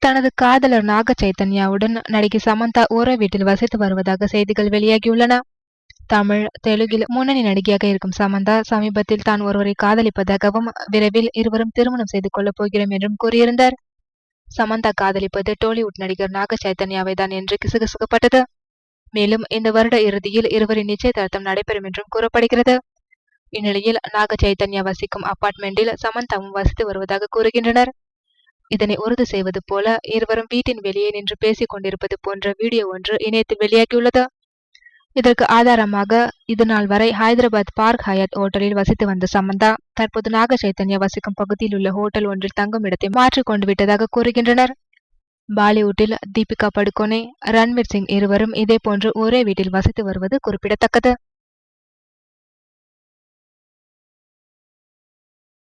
தனது காதலர் நாக சைத்தன்யாவுடன் நடிகை சமந்தா ஒரே வீட்டில் வசித்து வருவதாக செய்திகள் வெளியாகியுள்ளன. தமிழ், தெலுங்கில் முன்னணி நடிகையாக இருக்கும் சமந்தா சமீபத்தில் தான் ஒருவரை காதலிப்பதாகவும் விரைவில் இருவரும் திருமணம் செய்து கொள்ளப் போகிறோம் என்றும் கூறியிருந்தார். சமந்தா காதலிப்பது டோலிவுட் நடிகர் நாக சைத்தன்யாவை தான் என்று கிசுகிசுக்கப்பட்டது. மேலும் இந்த வருட இறுதியில் இருவரின் நிச்சயதார்த்தம் நடைபெறும் என்றும் கூறப்படுகிறது. இந்நிலையில் நாக சைத்தன்யா வசிக்கும் அபார்ட்மெண்டில் சமந்தாவும் வசித்து வருவதாக கூறுகின்றனர். இதனை உறுதி செய்வது போல இருவரும் வீட்டின் வெளியே நின்று பேசிக் கொண்டிருப்பது போன்ற வீடியோ ஒன்று இணையத்தில் வெளியாகியுள்ளது. இதற்கு ஆதாரமாக இதுநாள் வரை ஹைதராபாத் பார்க் ஹயாத் ஹோட்டலில் வசித்து வந்த சமந்தா தற்போது நாக சைத்தன்யா வசிக்கும் பகுதியில் உள்ள ஹோட்டல் ஒன்றில் தங்கும் இடத்தை மாற்றிக் கொண்டு விட்டதாக கூறுகின்றனர். பாலிவுட்டில் தீபிகா படுகோனே, ரன்வீர் சிங் இருவரும் இதேபோன்று ஒரே வீட்டில் வசித்து வருவது குறிப்பிடத்தக்கது.